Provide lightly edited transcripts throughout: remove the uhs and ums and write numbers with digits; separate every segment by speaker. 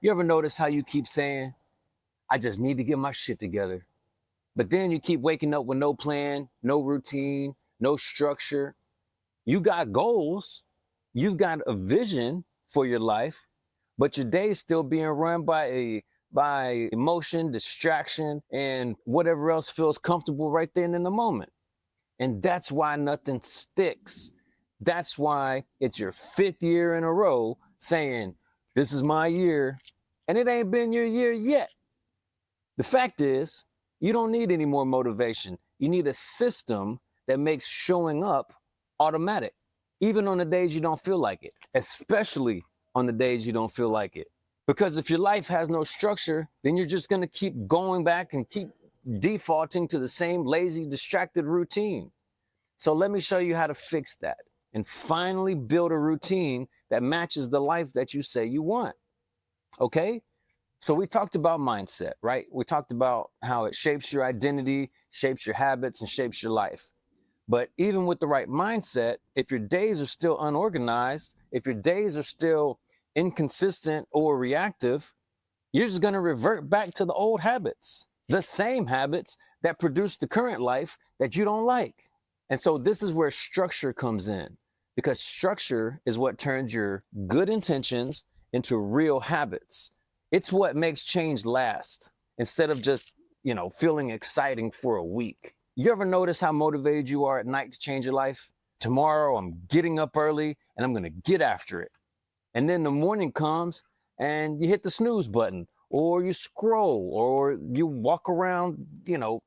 Speaker 1: You ever notice how you keep saying, I just need to get my shit together? But then you keep waking up with no plan, no routine, no structure. You got goals, you've got a vision for your life, but your day is still being run by emotion, distraction, and whatever else feels comfortable right then in the moment. And that's why nothing sticks. That's why it's your 5th year in a row saying, this is my year, and it ain't been your year yet. The fact is, you don't need any more motivation. You need a system that makes showing up automatic, even on the days you don't feel like it, especially on the days you don't feel like it. Because if your life has no structure, then you're just going to keep going back and keep defaulting to the same lazy, distracted routine. So let me show you how to fix that and finally build a routine that matches the life that you say you want. Okay? So we talked about mindset, right? We talked about how it shapes your identity, shapes your habits, and shapes your life. But even with the right mindset, if your days are still unorganized, if your days are still inconsistent or reactive, you're just going to revert back to the old habits, the same habits that produce the current life that you don't like. And so this is where structure comes in, because structure is what turns your good intentions into real habits. It's what makes change last instead of just, feeling exciting for a week. You ever notice how motivated you are at night to change your life? Tomorrow I'm getting up early and I'm going to get after it. And then the morning comes and you hit the snooze button, or you scroll, or you walk around,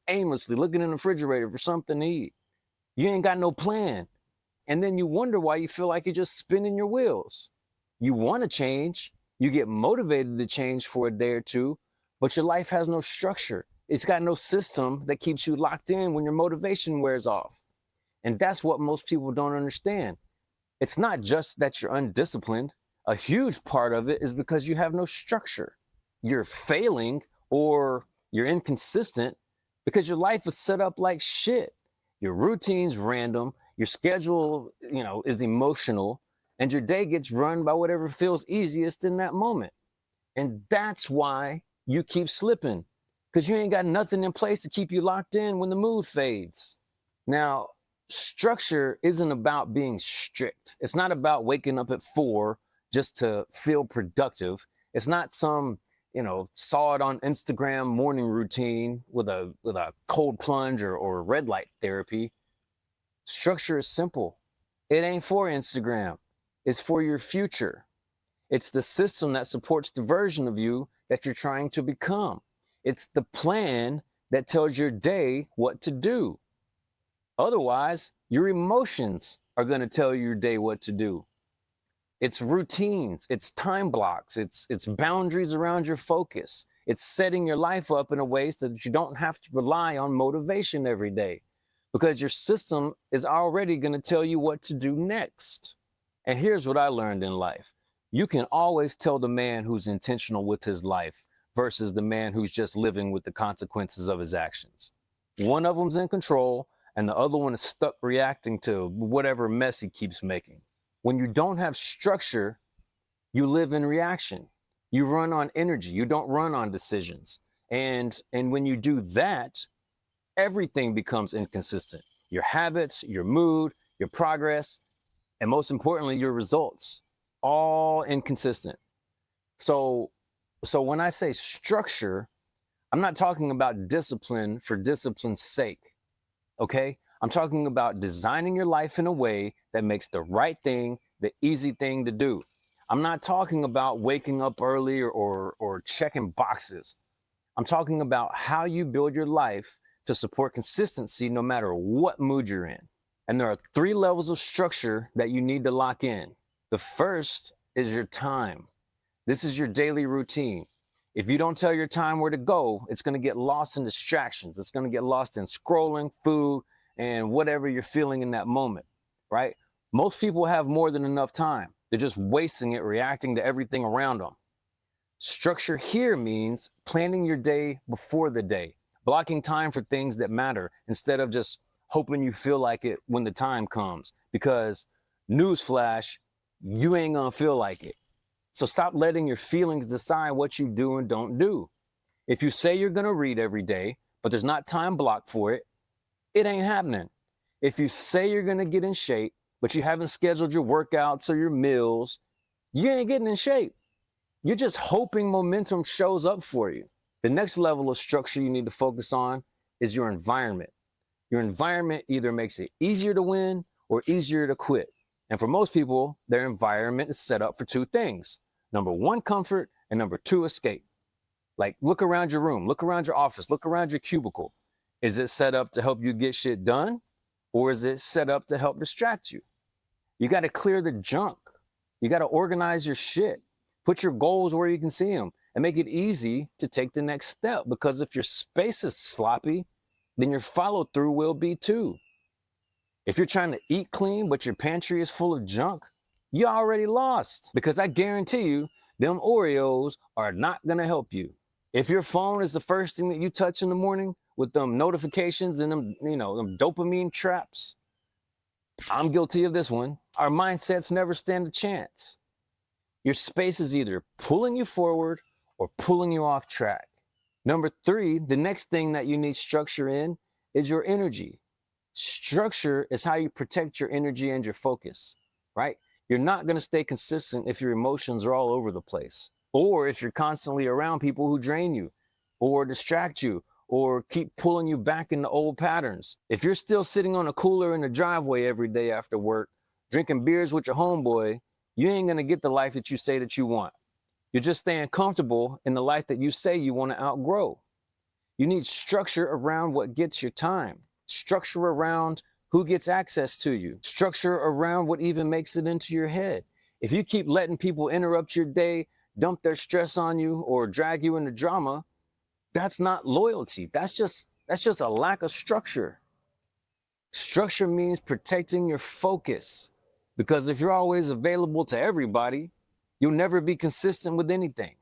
Speaker 1: aimlessly looking in the refrigerator for something to eat. You ain't got no plan. And then you wonder why you feel like you're just spinning your wheels. You want to change. You get motivated to change for a day or two, but your life has no structure. It's got no system that keeps you locked in when your motivation wears off. And that's what most people don't understand. It's not just that you're undisciplined. A huge part of it is because you have no structure. You're failing or you're inconsistent because your life is set up like shit. Your routine's random. Your schedule, is emotional, and your day gets run by whatever feels easiest in that moment. And that's why you keep slipping, because you ain't got nothing in place to keep you locked in when the mood fades. Now, structure isn't about being strict. It's not about waking up at 4 just to feel productive. It's not some, saw it on Instagram morning routine with a cold plunge or red light therapy. Structure is simple. It ain't for Instagram. It's for your future. It's the system that supports the version of you that you're trying to become. It's the plan that tells your day what to do. Otherwise, your emotions are going to tell your day what to do. It's routines, it's time blocks, it's boundaries around your focus. It's setting your life up in a way so that you don't have to rely on motivation every day, because your system is already going to tell you what to do next. And here's what I learned in life. You can always tell the man who's intentional with his life versus the man who's just living with the consequences of his actions. One of them's in control and the other one is stuck reacting to whatever mess he keeps making. When you don't have structure, you live in reaction. You run on energy. You don't run on decisions. And when you do that, everything becomes inconsistent. Your habits, your mood, your progress, and most importantly, your results, all inconsistent. So when I say structure, I'm not talking about discipline for discipline's sake, okay? I'm talking about designing your life in a way that makes the right thing the easy thing to do. I'm not talking about waking up early or checking boxes. I'm talking about how you build your life to support consistency no matter what mood you're in. And there are 3 levels of structure that you need to lock in. The first is your time. This is your daily routine. If you don't tell your time where to go, it's going to get lost in distractions. It's going to get lost in scrolling, food, and whatever you're feeling in that moment, right? Most people have more than enough time. They're just wasting it reacting to everything around them. Structure here means planning your day before the day, blocking time for things that matter instead of just hoping you feel like it when the time comes. Because newsflash, you ain't gonna feel like it. So stop letting your feelings decide what you do and don't do. If you say you're going to read every day, but there's not time blocked for it, it ain't happening. If you say you're going to get in shape, but you haven't scheduled your workouts or your meals, you ain't getting in shape. You're just hoping momentum shows up for you. The next level of structure you need to focus on is your environment. Your environment either makes it easier to win or easier to quit. And for most people, their environment is set up for two things. Number one, comfort, and number two, escape. Like, look around your room, look around your office, look around your cubicle. Is it set up to help you get shit done? Or is it set up to help distract you? You got to clear the junk. You got to organize your shit. Put your goals where you can see them and make it easy to take the next step. Because if your space is sloppy, then your follow through will be too. If you're trying to eat clean, but your pantry is full of junk, you already lost. Because I guarantee you, them Oreos are not going to help you. If your phone is the first thing that you touch in the morning with them notifications and them, them dopamine traps, I'm guilty of this one. Our mindsets never stand a chance. Your space is either pulling you forward or pulling you off track. Number three, the next thing that you need structure in is your energy. Structure is how you protect your energy and your focus, right? You're not going to stay consistent if your emotions are all over the place, or if you're constantly around people who drain you or distract you or keep pulling you back into old patterns. If you're still sitting on a cooler in the driveway every day after work, drinking beers with your homeboy, you ain't going to get the life that you say that you want. You're just staying comfortable in the life that you say you want to outgrow. You need structure around what gets your time, structure around who gets access to you, structure around what even makes it into your head. If you keep letting people interrupt your day, dump their stress on you, or drag you into drama, that's not loyalty. That's just a lack of structure. Structure means protecting your focus, because if you're always available to everybody, you'll never be consistent with anything.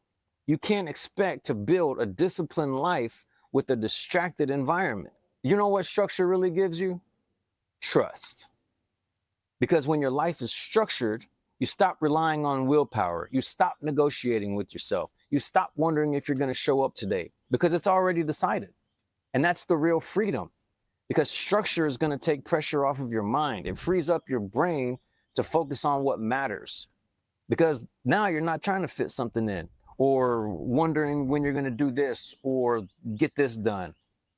Speaker 1: You can't expect to build a disciplined life with a distracted environment. You know what structure really gives you? Trust. Because when your life is structured, you stop relying on willpower. You stop negotiating with yourself. You stop wondering if you're going to show up today, because it's already decided. And that's the real freedom, because structure is going to take pressure off of your mind. It frees up your brain to focus on what matters, because now you're not trying to fit something in or wondering when you're going to do this or get this done.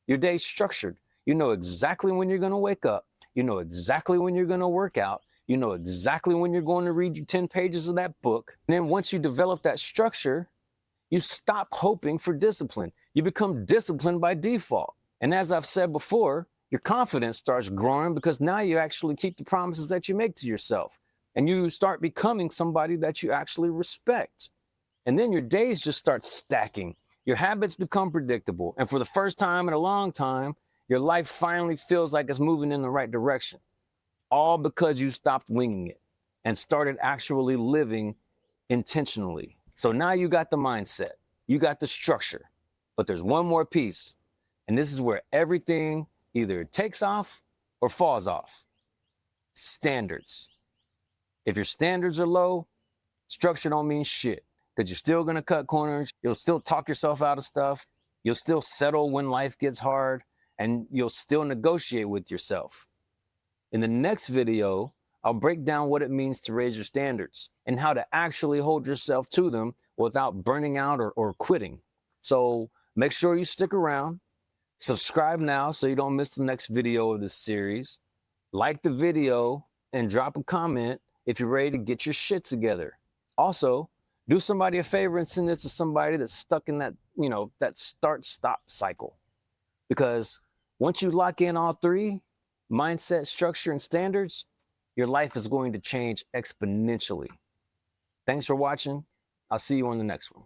Speaker 1: Your day's structured. You know exactly when you're going to wake up. You know exactly when you're going to work out. You know exactly when you're going to read your 10 pages of that book. And then once you develop that structure, you stop hoping for discipline. You become disciplined by default. And as I've said before, your confidence starts growing, because now you actually keep the promises that you make to yourself. And you start becoming somebody that you actually respect. And then your days just start stacking. Your habits become predictable. And for the first time in a long time, your life finally feels like it's moving in the right direction. All because you stopped winging it and started actually living intentionally. So now you got the mindset, you got the structure, but there's one more piece. And this is where everything either takes off or falls off. Standards. If your standards are low, structure don't mean shit, because you're still going to cut corners. You'll still talk yourself out of stuff. You'll still settle when life gets hard, and you'll still negotiate with yourself. In the next video, I'll break down what it means to raise your standards and how to actually hold yourself to them without burning out or quitting. So make sure you stick around. Subscribe now so you don't miss the next video of this series. Like the video and drop a comment if you're ready to get your shit together. Also, do somebody a favor and send this to somebody that's stuck in that, that start-stop cycle. Because once you lock in all three, mindset, structure, and standards, your life is going to change exponentially. Thanks for watching. I'll see you on the next one.